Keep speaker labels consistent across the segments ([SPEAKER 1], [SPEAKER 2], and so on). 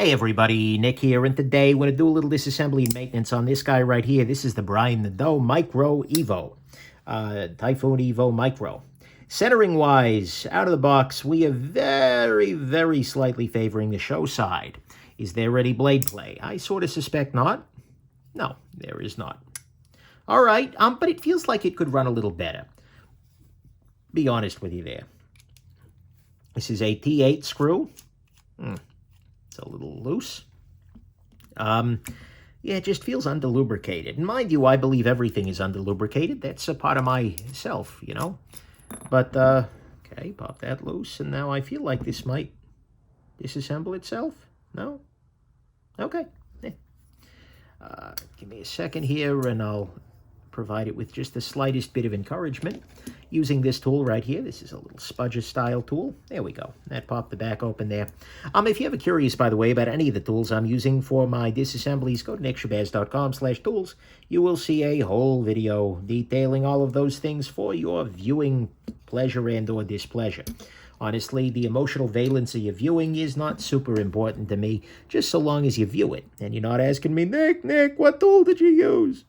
[SPEAKER 1] Hey everybody, Nick here, and today we're going to do a little disassembly and maintenance on this guy right here. This is the Brian the Doe Micro Evo, Typhoon Evo Micro. Centering wise, out of the box, we are very slightly favoring the show side. Is there any blade play? I sort of suspect not. No, there is not. All right, but it feels like it could run a little better. Be honest with you there. This is a T8 screw. It's a little loose. Yeah, it just feels under-lubricated. And mind you, I believe everything is under-lubricated. That's a part of myself, you know. But, okay, pop that loose. And now I feel like this might disassemble itself. No? Okay. Give me a second here, and I'll provide it with just the slightest bit of encouragement using this tool right here. This is a little spudger style tool. There we go. That popped the back open there. If you're ever curious, by the way, about any of the tools I'm using for my disassemblies, go to nickshabazz.com/tools. You will see a whole video detailing all of those things for your viewing pleasure and or displeasure. Honestly, the emotional valence of your viewing is not super important to me, just so long as you view it. And you're not asking me, Nick, what tool did you use?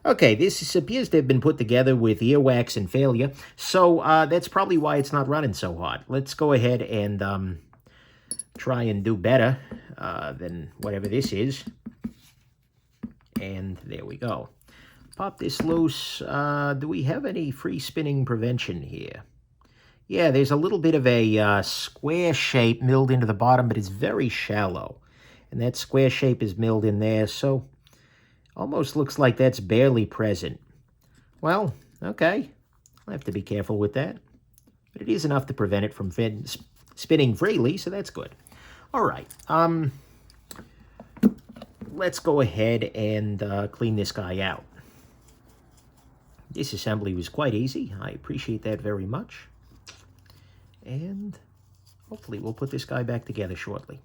[SPEAKER 1] Okay, this appears to have been put together with earwax and failure, so that's probably why it's not running so hot. Let's go ahead and try and do better than whatever this is. And there we go. Pop this loose. Do we have any free spinning prevention here? Yeah, there's a little bit of a square shape milled into the bottom, but it's very shallow. And that square shape is milled in there, so almost looks like that's barely present. Well, okay. I'll have to be careful with that. But it is enough to prevent it from spinning freely, so that's good. All right. Let's go ahead and clean this guy out. This assembly was quite easy. I appreciate that very much. And hopefully we'll put this guy back together shortly.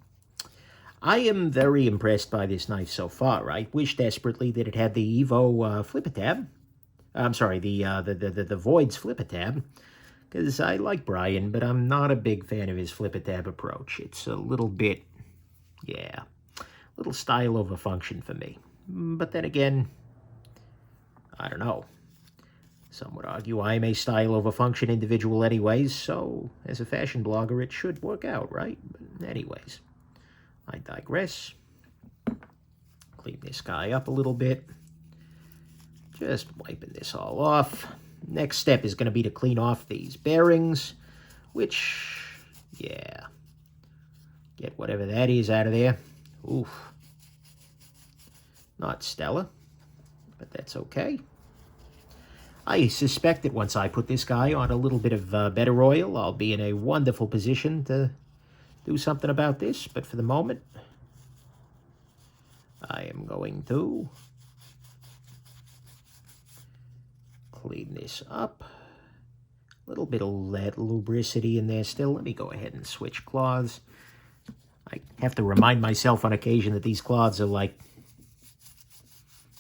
[SPEAKER 1] I am very impressed by this knife so far. I wish desperately that it had the Evo flipper tab. I'm sorry, the Void's flipper tab. Because I like Brian, but I'm not a big fan of his flipper tab approach. It's a little bit, yeah, a little style over function for me. But then again, I don't know. Some would argue I am a style over function individual anyways, so as a fashion blogger it should work out, right? But anyways, I digress. Clean this guy up a little bit. Just wiping this all off. Next step is going to be to clean off these bearings, which, yeah, get whatever that is out of there. Oof. Not stellar, but that's okay. I suspect that once I put this guy on a little bit of better oil, I'll be in a wonderful position to do something about this. But for the moment, I am going to clean this up. A little bit of that lubricity in there still. Let me go ahead and switch cloths. I have to remind myself on occasion that these cloths are like,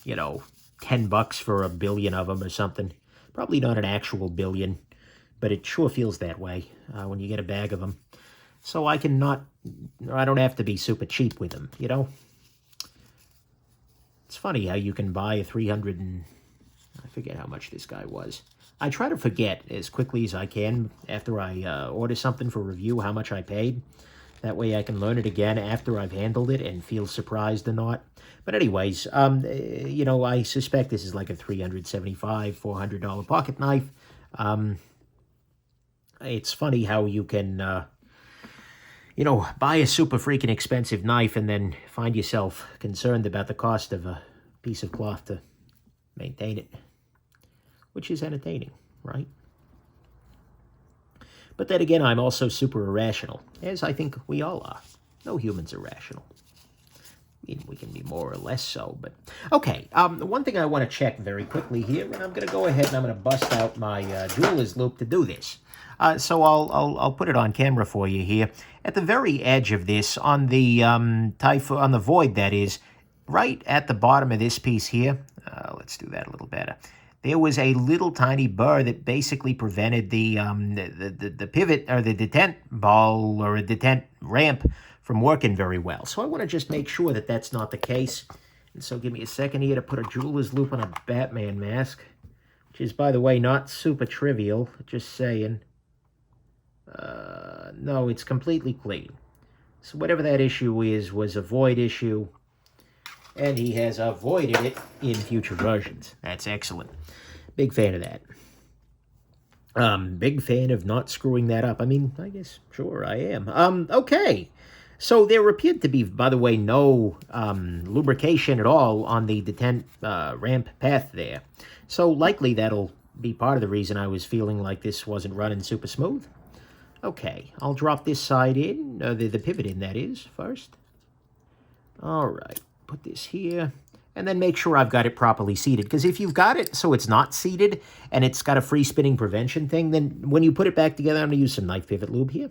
[SPEAKER 1] you know, $10 for a billion of them or something. Probably not an actual billion, but it sure feels that way when you get a bag of them. So I don't have to be super cheap with them, you know? It's funny how you can buy a 300 and I forget how much this guy was. I try to forget as quickly as I can after I order something for review how much I paid. That way I can learn it again after I've handled it and feel surprised or not. But anyways, you know, I suspect this is like a $375, $400 pocket knife. It's funny how you can, you know, buy a super freaking expensive knife and then find yourself concerned about the cost of a piece of cloth to maintain it, which is entertaining, right? But then again, I'm also super irrational, as I think we all are. No humans are rational. I mean, we can be more or less so, but... Okay, one thing I want to check very quickly here, and I'm going to go ahead and I'm going to bust out my jeweler's loop to do this. So I'll put it on camera for you here. At the very edge of this, on the Typhoon, on the Void, that is, right at the bottom of this piece here, let's do that a little better. There was a little tiny burr that basically prevented the pivot or the detent ball or a detent ramp from working very well. So I want to just make sure that that's not the case. And so give me a second here to put a jeweler's loop on a Batman mask, which is, by the way, not super trivial, just saying. No, it's completely clean. So whatever that issue is was a void issue, and he has avoided it in future versions. That's excellent. Big fan of that. Big fan of not screwing that up. I mean, I guess, sure, I am. Okay. So there appeared to be, by the way, no lubrication at all on the detent ramp path there. So likely that'll be part of the reason I was feeling like this wasn't running super smooth. Okay, I'll drop this side in, the pivot in, that is, first. All right, put this here, and then make sure I've got it properly seated. Because if you've got it so it's not seated, and it's got a free spinning prevention thing, then when you put it back together, I'm going to use some knife pivot lube here.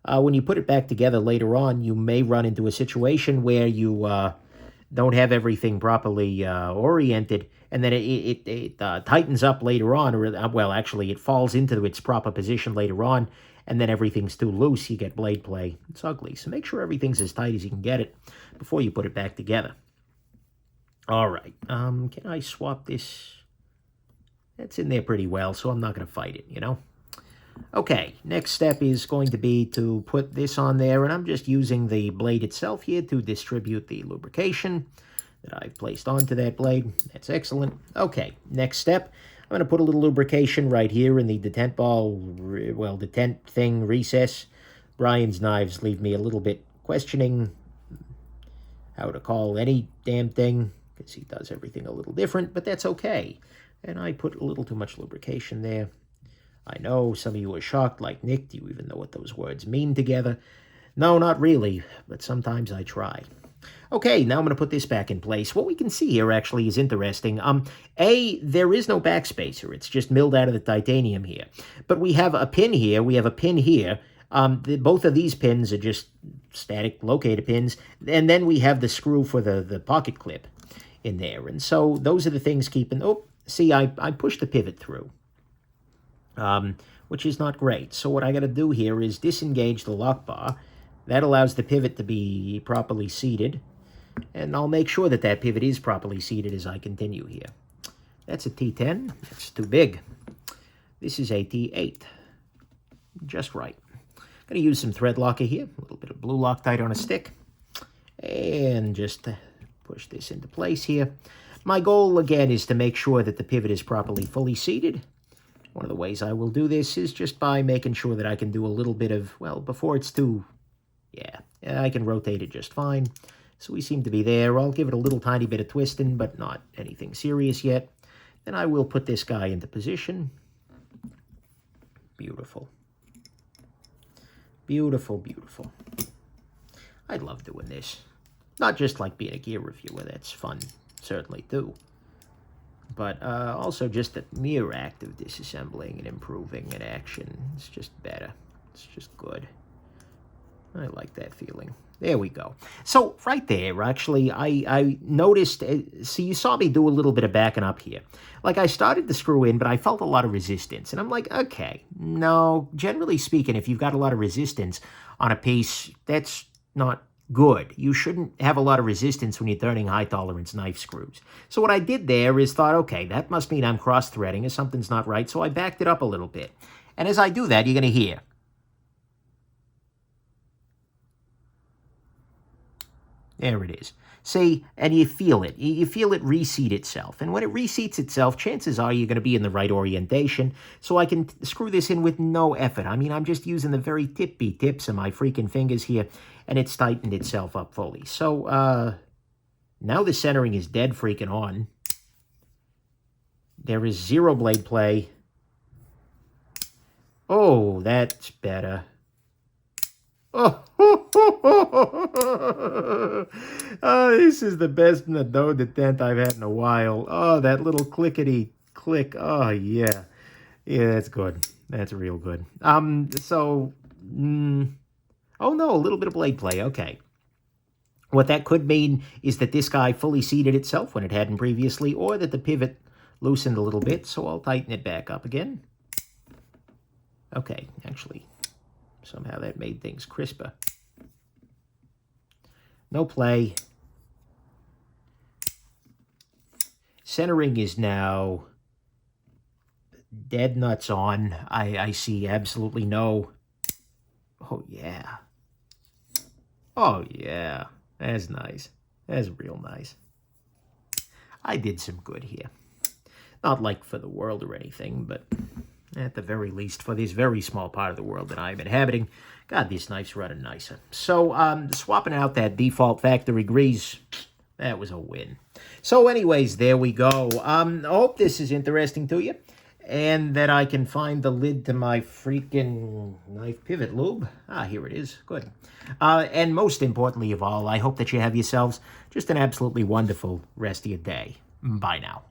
[SPEAKER 1] When you put it back together later on, you may run into a situation where you don't have everything properly oriented, and then it tightens up later on, or, well, actually, it falls into its proper position later on, and then everything's too loose. You get blade play. It's ugly. So make sure everything's as tight as you can get it before you put it back together. All right. Can I swap this? That's in there pretty well, so I'm not going to fight it, you know? Okay, next step is going to be to put this on there, and I'm just using the blade itself here to distribute the lubrication that I've placed onto that blade. That's excellent. Okay, next step, I'm going to put a little lubrication right here in the detent ball, well, detent thing recess. Brian's knives leave me a little bit questioning how to call any damn thing, because he does everything a little different, but that's okay. And I put a little too much lubrication there. I know some of you are shocked, like Nick. Do you even know what those words mean together? No, not really, but sometimes I try. Okay, now I'm going to put this back in place. What we can see here actually is interesting. There is no backspacer. It's just milled out of the titanium here. But we have a pin here. We have a pin here. Both of these pins are just static locator pins. And then we have the screw for the pocket clip in there. And so those are the things keeping... Oh, see, I pushed the pivot through. Which is not great. So what I got to do here is disengage the lock bar. That allows the pivot to be properly seated. And I'll make sure that that pivot is properly seated as I continue here. That's a T10. That's too big. This is a T8. Just right. Going to use some thread locker here. A little bit of blue Loctite on a stick. And just push this into place here. My goal, again, is to make sure that the pivot is properly fully seated. One of the ways I will do this is just by making sure that I can do a little bit of, well, before it's too, yeah, I can rotate it just fine. So we seem to be there. I'll give it a little tiny bit of twisting, but not anything serious yet. Then I will put this guy into position. Beautiful. Beautiful, beautiful. I love doing this. Not just like being a gear reviewer. That's fun, certainly, too. But also just the mere act of disassembling and improving in action. It's just better. It's just good. I like that feeling. There we go. So right there, actually, I noticed, see, you saw me do a little bit of backing up here. Like, I started to screw in, but I felt a lot of resistance. And I'm like, okay, no, generally speaking, if you've got a lot of resistance on a piece, that's not good. You shouldn't have a lot of resistance when you're turning high-tolerance knife screws. So what I did there is thought, okay, that must mean I'm cross-threading or something's not right, so I backed it up a little bit. And as I do that, you're going to hear. There it is. See, and you feel it. You feel it reseat itself. And when it reseats itself, chances are you're going to be in the right orientation. So I can screw this in with no effort. I mean, I'm just using the very tippy tips of my freaking fingers here, and it's tightened itself up fully. So, now the centering is dead freaking on. There is zero blade play. Oh, that's better. Oh, oh, this is the best no detent I've had in a while. Oh, that little clickety click. Oh, yeah. Yeah, that's good. That's real good. Oh, no, a little bit of blade play. Okay. What that could mean is that this guy fully seated itself when it hadn't previously, or that the pivot loosened a little bit, so I'll tighten it back up again. Okay, actually, somehow that made things crisper. No play. Centering is now dead nuts on. I see absolutely no... Oh, yeah. Oh, yeah. That's nice. That's real nice. I did some good here. Not like for the world or anything, but at the very least for this very small part of the world that I'm inhabiting. God, this knife's running nicer. So, swapping out that default factory grease, that was a win. So anyways, there we go. I hope this is interesting to you. And that I can find the lid to my freaking knife pivot lube. Ah, here it is. Good. And most importantly of all, I hope that you have yourselves just an absolutely wonderful rest of your day. Bye now.